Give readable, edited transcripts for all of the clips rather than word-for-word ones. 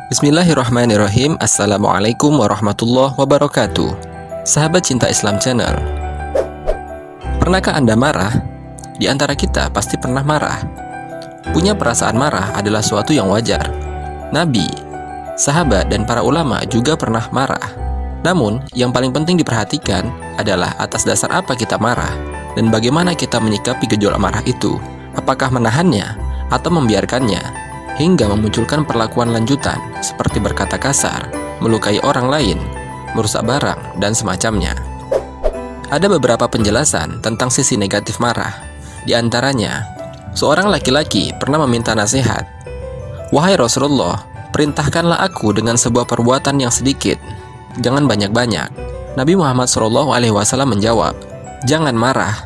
Bismillahirrahmanirrahim. Assalamualaikum warahmatullahi wabarakatuh. Sahabat Cinta Islam Channel, pernahkah Anda marah? Di antara kita pasti pernah marah. Punya perasaan marah adalah suatu yang wajar. Nabi, sahabat, dan para ulama juga pernah marah. Namun, yang paling penting diperhatikan adalah atas dasar apa kita marah dan bagaimana kita menyikapi gejolak marah itu. Apakah menahannya atau membiarkannya hingga memunculkan perlakuan lanjutan seperti berkata kasar, melukai orang lain, merusak barang, dan semacamnya. Ada beberapa penjelasan tentang sisi negatif marah. Di antaranya, seorang laki-laki pernah meminta nasihat. "Wahai Rasulullah, perintahkanlah aku dengan sebuah perbuatan yang sedikit, jangan banyak-banyak." Nabi Muhammad SAW menjawab, "Jangan marah."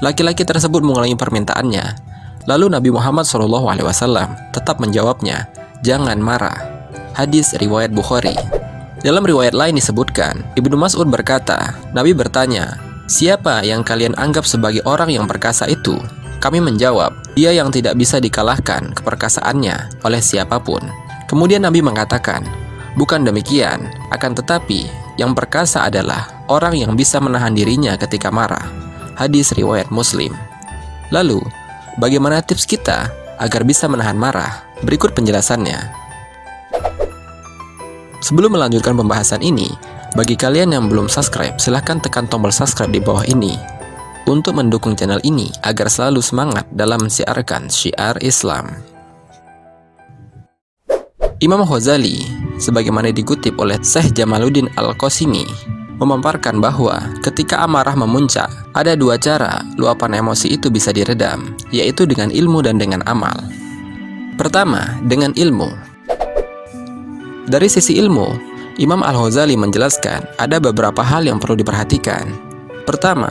Laki-laki tersebut mengulangi permintaannya. Lalu Nabi Muhammad SAW tetap menjawabnya, "Jangan marah." Hadis riwayat Bukhari. Dalam riwayat lain disebutkan, Ibnu Mas'ud berkata, Nabi bertanya, "Siapa yang kalian anggap sebagai orang yang perkasa itu?" Kami menjawab, "Dia yang tidak bisa dikalahkan keperkasaannya oleh siapapun." Kemudian Nabi mengatakan, "Bukan demikian, akan tetapi yang perkasa adalah orang yang bisa menahan dirinya ketika marah." Hadis riwayat Muslim. Lalu, bagaimana tips kita agar bisa menahan marah? Berikut penjelasannya. Sebelum melanjutkan pembahasan ini, bagi kalian yang belum subscribe, silahkan tekan tombol subscribe di bawah ini untuk mendukung channel ini agar selalu semangat dalam mensiarkan syiar Islam. Imam Ghazali, sebagaimana dikutip oleh Syekh Jamaluddin Al-Qasimi, memaparkan bahwa ketika amarah memuncak, ada dua cara luapan emosi itu bisa diredam, yaitu dengan ilmu dan dengan amal. Pertama, dengan ilmu. Dari sisi ilmu, Imam Al-Ghazali menjelaskan ada beberapa hal yang perlu diperhatikan. Pertama,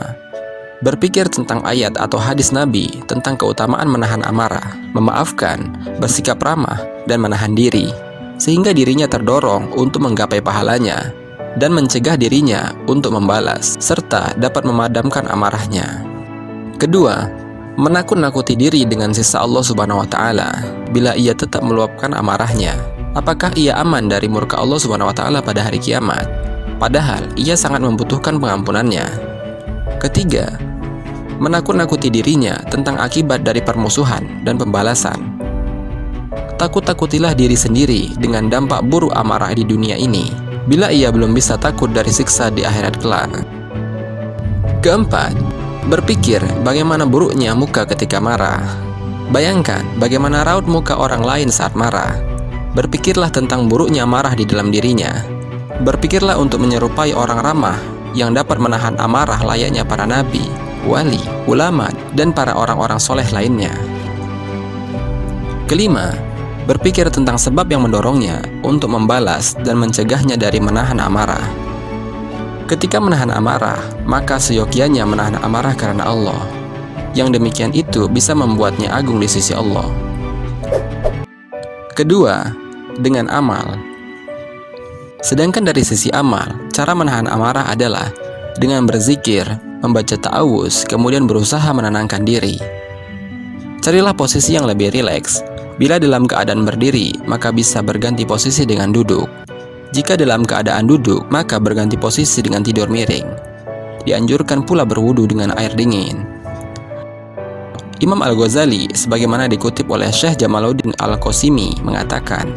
berpikir tentang ayat atau hadis Nabi tentang keutamaan menahan amarah, memaafkan, bersikap ramah, dan menahan diri, sehingga dirinya terdorong untuk menggapai pahalanya dan mencegah dirinya untuk membalas, serta dapat memadamkan amarahnya. Kedua, menakut-nakuti diri dengan sisa Allah Subhanahu wa Ta'ala bila ia tetap meluapkan amarahnya. Apakah ia aman dari murka Allah Subhanahu wa Ta'ala pada hari kiamat? Padahal ia sangat membutuhkan pengampunannya. Ketiga, menakut-nakuti dirinya tentang akibat dari permusuhan dan pembalasan. Takut-takutilah diri sendiri dengan dampak buruk amarah di dunia ini, bila ia belum bisa takut dari siksa di akhirat kelak. Keempat, berpikir bagaimana buruknya muka ketika marah. Bayangkan bagaimana raut muka orang lain saat marah. Berpikirlah tentang buruknya marah di dalam dirinya. Berpikirlah untuk menyerupai orang ramah yang dapat menahan amarah layaknya para nabi, wali, ulama, dan para orang-orang soleh lainnya. Kelima, berpikir tentang sebab yang mendorongnya untuk membalas dan mencegahnya dari menahan amarah. Ketika menahan amarah, maka seyogianya menahan amarah karena Allah. Yang demikian itu bisa membuatnya agung di sisi Allah. Kedua, dengan amal. Sedangkan dari sisi amal, cara menahan amarah adalah dengan berzikir, membaca ta'awuz, kemudian berusaha menenangkan diri. Carilah posisi yang lebih rileks. Bila dalam keadaan berdiri, maka bisa berganti posisi dengan duduk. Jika dalam keadaan duduk, maka berganti posisi dengan tidur miring. Dianjurkan pula berwudu dengan air dingin. Imam Al-Ghazali, sebagaimana dikutip oleh Syekh Jamaluddin Al-Qasimi, mengatakan,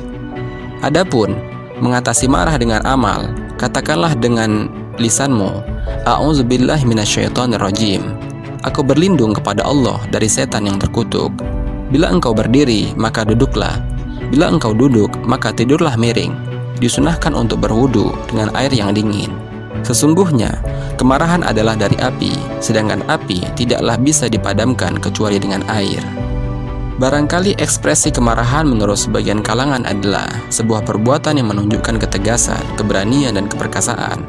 "Adapun mengatasi marah dengan amal, katakanlah dengan lisanmu, A'udzubillahi minasyaitonirrajim. Aku berlindung kepada Allah dari setan yang terkutuk. Bila engkau berdiri, maka duduklah. Bila engkau duduk, maka tidurlah miring. Disunahkan untuk berwudu dengan air yang dingin. Sesungguhnya, kemarahan adalah dari api, sedangkan api tidaklah bisa dipadamkan kecuali dengan air." Barangkali ekspresi kemarahan menurut sebagian kalangan adalah sebuah perbuatan yang menunjukkan ketegasan, keberanian, dan keperkasaan.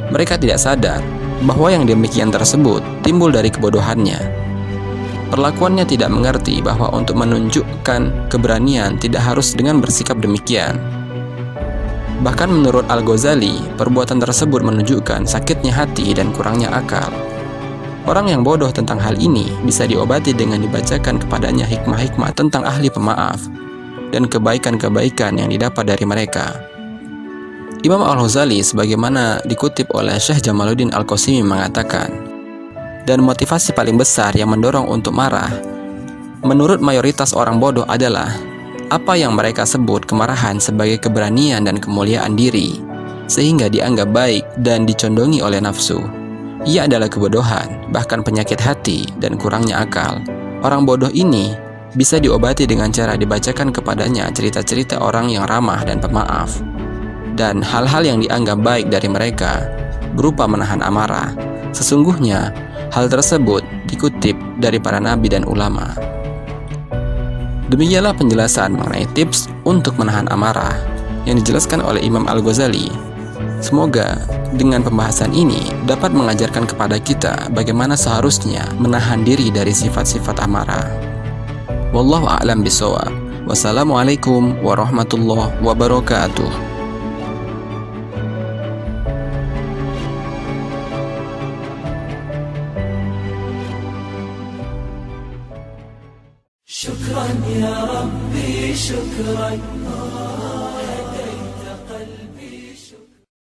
Mereka tidak sadar bahwa yang demikian tersebut timbul dari kebodohannya. Perlakuannya tidak mengerti bahwa untuk menunjukkan keberanian tidak harus dengan bersikap demikian. Bahkan menurut Al-Ghazali, perbuatan tersebut menunjukkan sakitnya hati dan kurangnya akal. Orang yang bodoh tentang hal ini bisa diobati dengan dibacakan kepadanya hikmah-hikmah tentang ahli pemaaf. dan kebaikan-kebaikan yang didapat dari mereka. Imam Al-Ghazali sebagaimana dikutip oleh Syekh Jamaluddin Al-Qasimi mengatakan, dan motivasi paling besar yang mendorong untuk marah menurut mayoritas orang bodoh adalah apa yang mereka sebut kemarahan sebagai keberanian dan kemuliaan diri, sehingga dianggap baik dan dicondongi oleh nafsu. Ia adalah kebodohan, bahkan penyakit hati dan kurangnya akal. Orang bodoh ini bisa diobati dengan cara dibacakan kepadanya cerita-cerita orang yang ramah dan pemaaf, dan hal-hal yang dianggap baik dari mereka berupa menahan amarah. Sesungguhnya hal tersebut dikutip dari para nabi dan ulama. Demikianlah penjelasan mengenai tips untuk menahan amarah yang dijelaskan oleh Imam Al-Ghazali. Semoga dengan pembahasan ini dapat mengajarkan kepada kita bagaimana seharusnya menahan diri dari sifat-sifat amarah. Wallahu a'lam bishawab. Wassalamualaikum warahmatullahi wabarakatuh. شكرا يا ربي شكرا